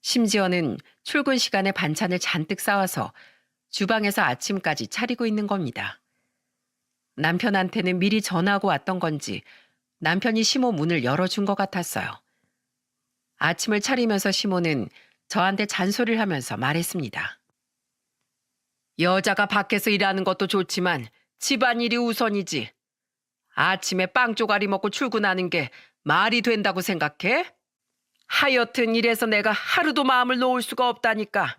심지어는 출근 시간에 반찬을 잔뜩 싸와서 주방에서 아침까지 차리고 있는 겁니다. 남편한테는 미리 전화하고 왔던 건지 남편이 시모 문을 열어준 것 같았어요. 아침을 차리면서 시모는 저한테 잔소리를 하면서 말했습니다. 여자가 밖에서 일하는 것도 좋지만 집안일이 우선이지. 아침에 빵 쪼가리 먹고 출근하는 게 말이 된다고 생각해? 하여튼 이래서 내가 하루도 마음을 놓을 수가 없다니까.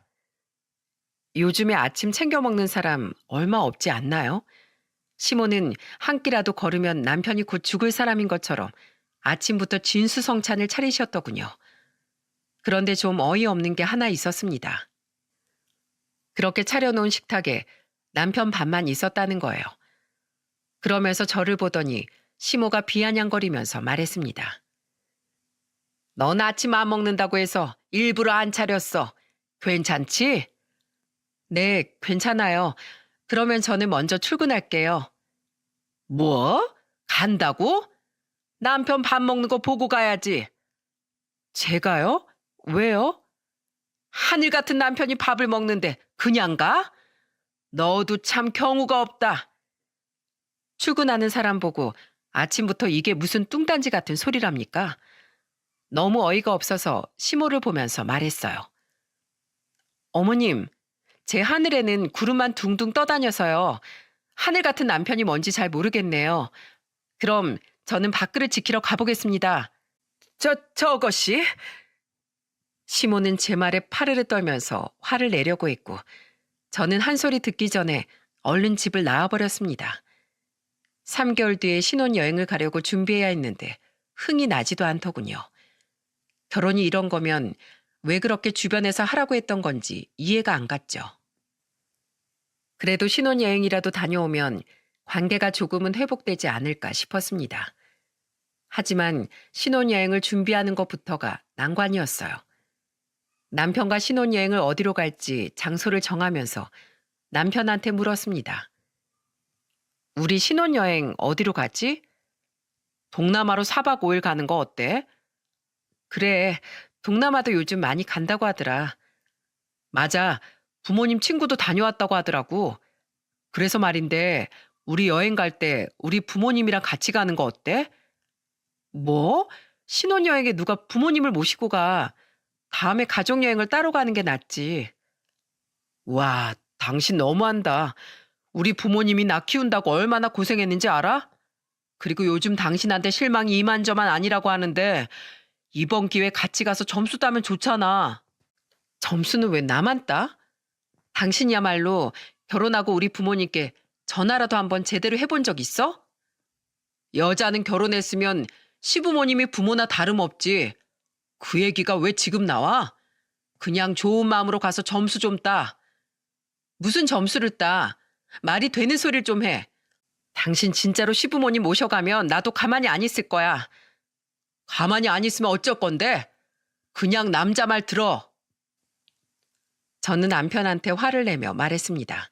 요즘에 아침 챙겨 먹는 사람 얼마 없지 않나요? 시모는 한 끼라도 걸으면 남편이 곧 죽을 사람인 것처럼 아침부터 진수성찬을 차리셨더군요. 그런데 좀 어이없는 게 하나 있었습니다. 그렇게 차려놓은 식탁에 남편 밥만 있었다는 거예요. 그러면서 저를 보더니 시모가 비아냥거리면서 말했습니다. 넌 아침 안 먹는다고 해서 일부러 안 차렸어. 괜찮지? 네, 괜찮아요. 그러면 저는 먼저 출근할게요. 뭐? 간다고? 남편 밥 먹는 거 보고 가야지. 제가요? 왜요? 하늘 같은 남편이 밥을 먹는데 그냥 가? 너도 참 경우가 없다. 출근하는 사람 보고 아침부터 이게 무슨 뚱딴지 같은 소리랍니까? 너무 어이가 없어서 시모를 보면서 말했어요. 어머님, 제 하늘에는 구름만 둥둥 떠다녀서요. 하늘 같은 남편이 뭔지 잘 모르겠네요. 그럼 저는 밥그릇 지키러 가보겠습니다. 저것이? 시모는 제 말에 파르르 떨면서 화를 내려고 했고 저는 한 소리 듣기 전에 얼른 집을 나와버렸습니다. 3개월 뒤에 신혼여행을 가려고 준비해야 했는데 흥이 나지도 않더군요. 결혼이 이런 거면 왜 그렇게 주변에서 하라고 했던 건지 이해가 안 갔죠. 그래도 신혼여행이라도 다녀오면 관계가 조금은 회복되지 않을까 싶었습니다. 하지만 신혼여행을 준비하는 것부터가 난관이었어요. 남편과 신혼여행을 어디로 갈지 장소를 정하면서 남편한테 물었습니다. 우리 신혼여행 어디로 가지? 동남아로 4박 5일 가는 거 어때? 그래, 동남아도 요즘 많이 간다고 하더라. 맞아, 부모님 친구도 다녀왔다고 하더라고. 그래서 말인데, 우리 여행 갈 때 우리 부모님이랑 같이 가는 거 어때? 뭐? 신혼여행에 누가 부모님을 모시고 가? 다음에 가족여행을 따로 가는 게 낫지. 와, 당신 너무한다. 우리 부모님이 나 키운다고 얼마나 고생했는지 알아? 그리고 요즘 당신한테 실망이 이만저만 아니라고 하는데 이번 기회에 같이 가서 점수 따면 좋잖아. 점수는 왜 나만 따? 당신이야말로 결혼하고 우리 부모님께 전화라도 한번 제대로 해본 적 있어? 여자는 결혼했으면 시부모님이 부모나 다름없지. 그 얘기가 왜 지금 나와? 그냥 좋은 마음으로 가서 점수 좀 따. 무슨 점수를 따? 말이 되는 소리를 좀 해. 당신 진짜로 시부모님 모셔가면 나도 가만히 안 있을 거야. 가만히 안 있으면 어쩔 건데? 그냥 남자 말 들어. 저는 남편한테 화를 내며 말했습니다.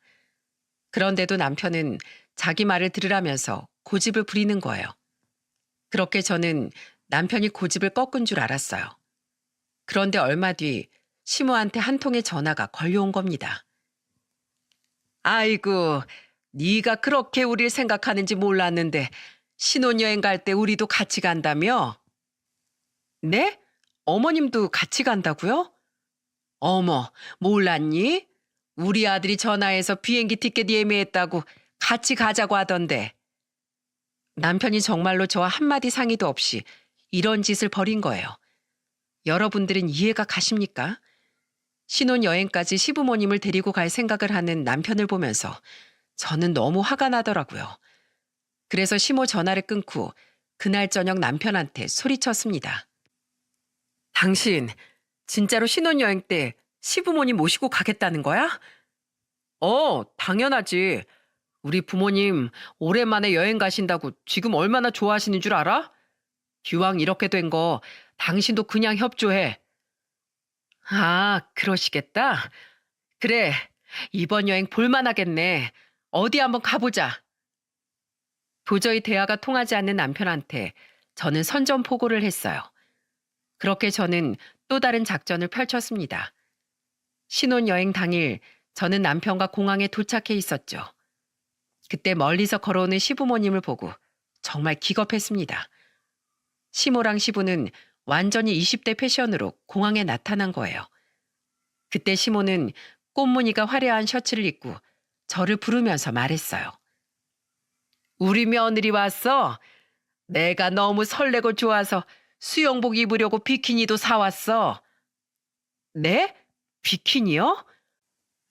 그런데도 남편은 자기 말을 들으라면서 고집을 부리는 거예요. 그렇게 저는 남편이 고집을 꺾은 줄 알았어요. 그런데 얼마 뒤 시모한테 한 통의 전화가 걸려온 겁니다. 아이고, 네가 그렇게 우릴 생각하는지 몰랐는데 신혼여행 갈 때 우리도 같이 간다며? 네? 어머님도 같이 간다고요? 어머, 몰랐니? 우리 아들이 전화해서 비행기 티켓 예매했다고 같이 가자고 하던데. 남편이 정말로 저와 한마디 상의도 없이 이런 짓을 벌인 거예요. 여러분들은 이해가 가십니까? 신혼여행까지 시부모님을 데리고 갈 생각을 하는 남편을 보면서 저는 너무 화가 나더라고요. 그래서 시모 전화를 끊고 그날 저녁 남편한테 소리쳤습니다. 당신 진짜로 신혼여행 때 시부모님 모시고 가겠다는 거야? 당연하지. 우리 부모님 오랜만에 여행 가신다고 지금 얼마나 좋아하시는 줄 알아? 기왕 이렇게 된 거 당신도 그냥 협조해. 아, 그러시겠다. 그래, 이번 여행 볼만하겠네. 어디 한번 가보자. 도저히 대화가 통하지 않는 남편한테 저는 선전포고를 했어요. 그렇게 저는 또 다른 작전을 펼쳤습니다. 신혼여행 당일 저는 남편과 공항에 도착해 있었죠. 그때 멀리서 걸어오는 시부모님을 보고 정말 기겁했습니다. 시모랑 시부는 완전히 20대 패션으로 공항에 나타난 거예요. 그때 시모는 꽃무늬가 화려한 셔츠를 입고 저를 부르면서 말했어요. 우리 며느리 왔어. 내가 너무 설레고 좋아서 수영복 입으려고 비키니도 사왔어. 네? 비키니요?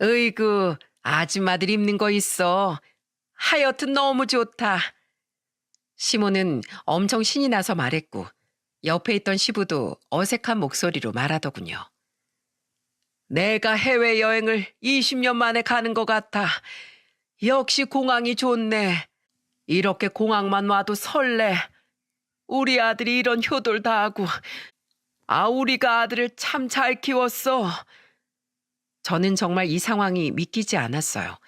으이구, 아줌마들 입는 거 있어. 하여튼 너무 좋다. 시모는 엄청 신이 나서 말했고 옆에 있던 시부도 어색한 목소리로 말하더군요. 내가 해외여행을 20년 만에 가는 것 같아. 역시 공항이 좋네. 이렇게 공항만 와도 설레. 우리 아들이 이런 효도를 다하고 우리가 아들을 참 잘 키웠어. 저는 정말 이 상황이 믿기지 않았어요.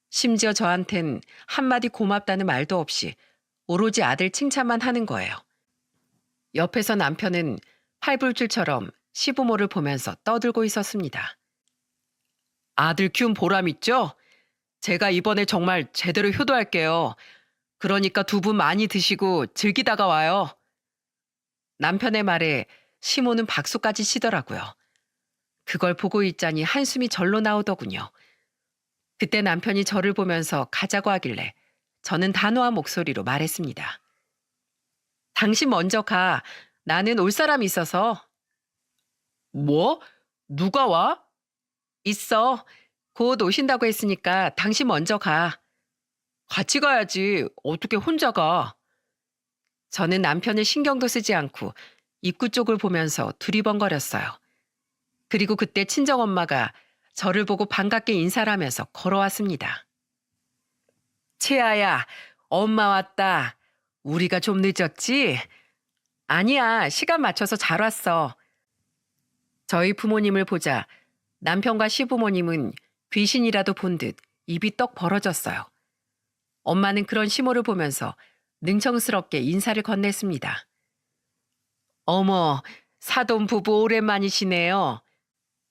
심지어 저한텐 한마디 고맙다는 말도 없이 오로지 아들 칭찬만 하는 거예요. 옆에서 남편은 팔불출처럼 시부모를 보면서 떠들고 있었습니다. 아들 키운 보람 있죠? 제가 이번에 정말 제대로 효도할게요. 그러니까 두 분 많이 드시고 즐기다가 와요. 남편의 말에 시모는 박수까지 치더라고요. 그걸 보고 있자니 한숨이 절로 나오더군요. 그때 남편이 저를 보면서 가자고 하길래 저는 단호한 목소리로 말했습니다. 당신 먼저 가. 나는 올 사람이 있어서. 뭐? 누가 와? 있어. 곧 오신다고 했으니까 당신 먼저 가. 같이 가야지. 어떻게 혼자 가? 저는 남편을 신경도 쓰지 않고 입구 쪽을 보면서 두리번거렸어요. 그리고 그때 친정엄마가 저를 보고 반갑게 인사를 하면서 걸어왔습니다. 채아야, 엄마 왔다. 우리가 좀 늦었지? 아니야, 시간 맞춰서 잘 왔어. 저희 부모님을 보자 남편과 시부모님은 귀신이라도 본 듯 입이 떡 벌어졌어요. 엄마는 그런 시모를 보면서 능청스럽게 인사를 건넸습니다. 어머, 사돈 부부 오랜만이시네요.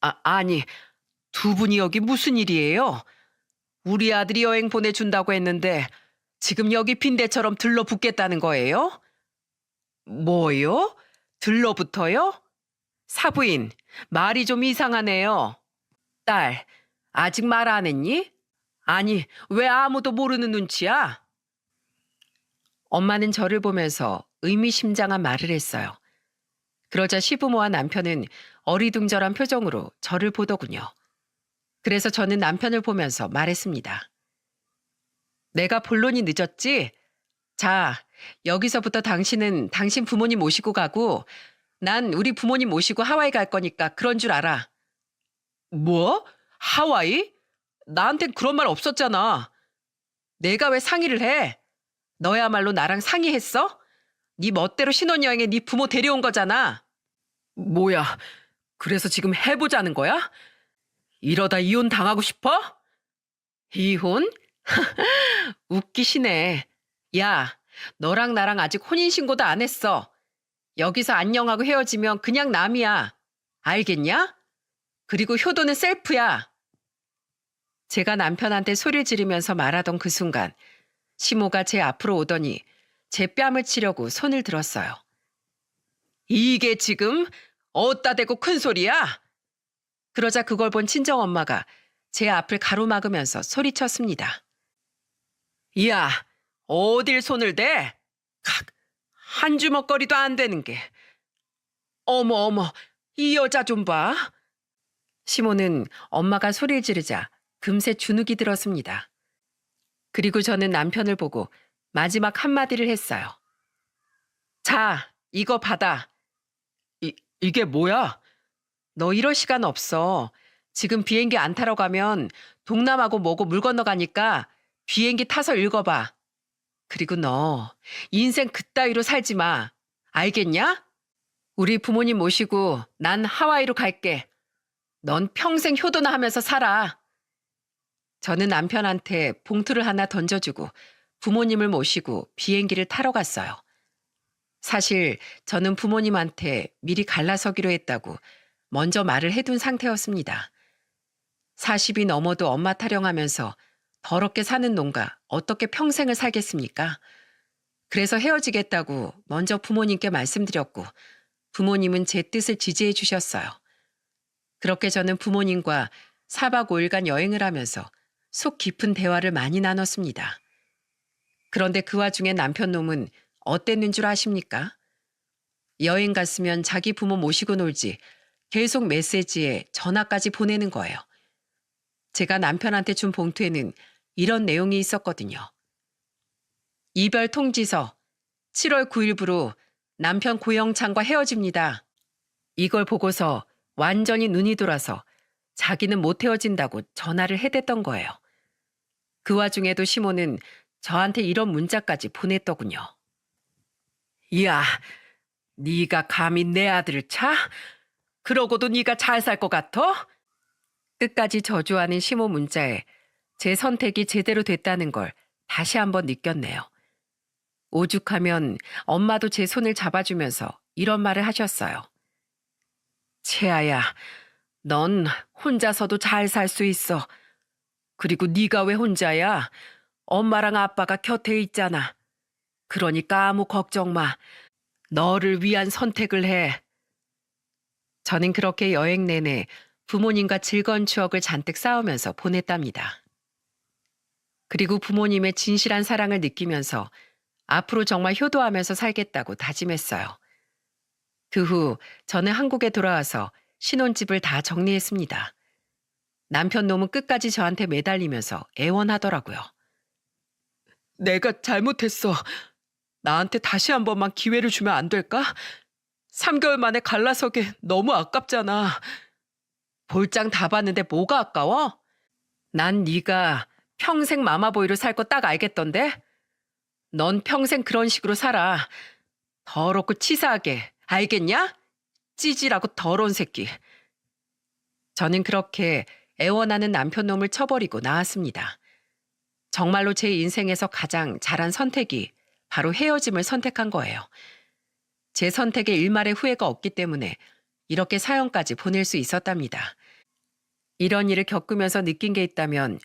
아니, 두 분이 여기 무슨 일이에요? 우리 아들이 여행 보내준다고 했는데 지금 여기 빈대처럼 들러붙겠다는 거예요? 뭐요? 들러붙어요? 사부인, 말이 좀 이상하네요. 딸, 아직 말 안 했니? 아니, 왜 아무도 모르는 눈치야? 엄마는 저를 보면서 의미심장한 말을 했어요. 그러자 시부모와 남편은 어리둥절한 표정으로 저를 보더군요. 그래서 저는 남편을 보면서 말했습니다. 내가 본론이 늦었지? 자, 여기서부터 당신은 당신 부모님 모시고 가고 난 우리 부모님 모시고 하와이 갈 거니까 그런 줄 알아. 뭐? 하와이? 나한텐 그런 말 없었잖아. 내가 왜 상의를 해? 너야말로 나랑 상의했어? 네 멋대로 신혼여행에 네 부모 데려온 거잖아. 뭐야, 그래서 지금 해보자는 거야? 이러다 이혼 당하고 싶어? 이혼? 웃기시네. 야, 너랑 나랑 아직 혼인신고도 안 했어. 여기서 안녕하고 헤어지면 그냥 남이야. 알겠냐? 그리고 효도는 셀프야. 제가 남편한테 소리를 지르면서 말하던 그 순간 시모가 제 앞으로 오더니 제 뺨을 치려고 손을 들었어요. 이게 지금 어디다 대고 큰 소리야? 그러자 그걸 본 친정엄마가 제 앞을 가로막으면서 소리쳤습니다. 야, 어딜 손을 대? 한 주먹거리도 안 되는 게. 어머, 이 여자 좀 봐. 시모는 엄마가 소리를 지르자 금세 주눅이 들었습니다. 그리고 저는 남편을 보고 마지막 한마디를 했어요. 자, 이거 받아. 이게 뭐야? 너 이럴 시간 없어. 지금 비행기 안 타러 가면 동남아고 뭐고 물 건너가니까 비행기 타서 읽어봐. 그리고 너 인생 그따위로 살지 마. 알겠냐? 우리 부모님 모시고 난 하와이로 갈게. 넌 평생 효도나 하면서 살아. 저는 남편한테 봉투를 하나 던져주고 부모님을 모시고 비행기를 타러 갔어요. 사실 저는 부모님한테 미리 갈라서기로 했다고 먼저 말을 해둔 상태였습니다. 40이 넘어도 엄마 타령하면서 더럽게 사는 놈과 어떻게 평생을 살겠습니까? 그래서 헤어지겠다고 먼저 부모님께 말씀드렸고 부모님은 제 뜻을 지지해 주셨어요. 그렇게 저는 부모님과 4박 5일간 여행을 하면서 속 깊은 대화를 많이 나눴습니다. 그런데 그 와중에 남편 놈은 어땠는 줄 아십니까? 여행 갔으면 자기 부모 모시고 놀지 계속 메시지에 전화까지 보내는 거예요. 제가 남편한테 준 봉투에는 이런 내용이 있었거든요. 이별 통지서 7월 9일부로 남편 고영창과 헤어집니다. 이걸 보고서 완전히 눈이 돌아서 자기는 못 헤어진다고 전화를 해댔던 거예요. 그 와중에도 시모는 저한테 이런 문자까지 보냈더군요. 야, 네가 감히 내 아들을 차? 그러고도 네가 잘 살 것 같아? 끝까지 저주하는 시모 문자에 제 선택이 제대로 됐다는 걸 다시 한번 느꼈네요. 오죽하면 엄마도 제 손을 잡아주면서 이런 말을 하셨어요. 채아야, 넌 혼자서도 잘 살 수 있어. 그리고 네가 왜 혼자야? 엄마랑 아빠가 곁에 있잖아. 그러니까 아무 걱정 마. 너를 위한 선택을 해. 저는 그렇게 여행 내내 부모님과 즐거운 추억을 잔뜩 쌓으면서 보냈답니다. 그리고 부모님의 진실한 사랑을 느끼면서 앞으로 정말 효도하면서 살겠다고 다짐했어요. 그 후 저는 한국에 돌아와서 신혼집을 다 정리했습니다. 남편 놈은 끝까지 저한테 매달리면서 애원하더라고요. 내가 잘못했어. 나한테 다시 한 번만 기회를 주면 안 될까? 3개월 만에 갈라서게 너무 아깝잖아. 볼장 다 봤는데 뭐가 아까워? 난 네가 평생 마마보이로 살 거 딱 알겠던데? 넌 평생 그런 식으로 살아. 더럽고 치사하게. 알겠냐? 찌질하고 더러운 새끼. 저는 그렇게 애원하는 남편 놈을 쳐버리고 나왔습니다. 정말로 제 인생에서 가장 잘한 선택이 바로 헤어짐을 선택한 거예요. 제 선택에 일말의 후회가 없기 때문에 이렇게 사연까지 보낼 수 있었답니다. 이런 일을 겪으면서 느낀 게 있다면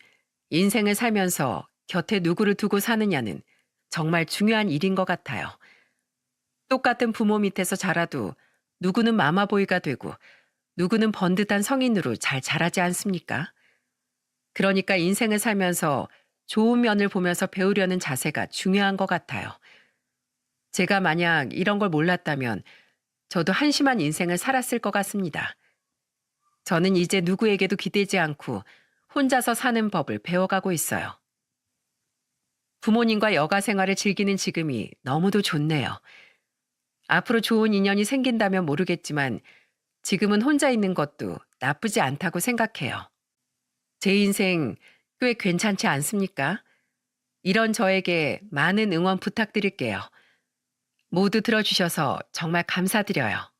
인생을 살면서 곁에 누구를 두고 사느냐는 정말 중요한 일인 것 같아요. 똑같은 부모 밑에서 자라도 누구는 마마보이가 되고 누구는 번듯한 성인으로 잘 자라지 않습니까? 그러니까 인생을 살면서 좋은 면을 보면서 배우려는 자세가 중요한 것 같아요. 제가 만약 이런 걸 몰랐다면 저도 한심한 인생을 살았을 것 같습니다. 저는 이제 누구에게도 기대지 않고 혼자서 사는 법을 배워가고 있어요. 부모님과 여가 생활을 즐기는 지금이 너무도 좋네요. 앞으로 좋은 인연이 생긴다면 모르겠지만 지금은 혼자 있는 것도 나쁘지 않다고 생각해요. 제 인생 꽤 괜찮지 않습니까? 이런 저에게 많은 응원 부탁드릴게요. 모두 들어주셔서 정말 감사드려요.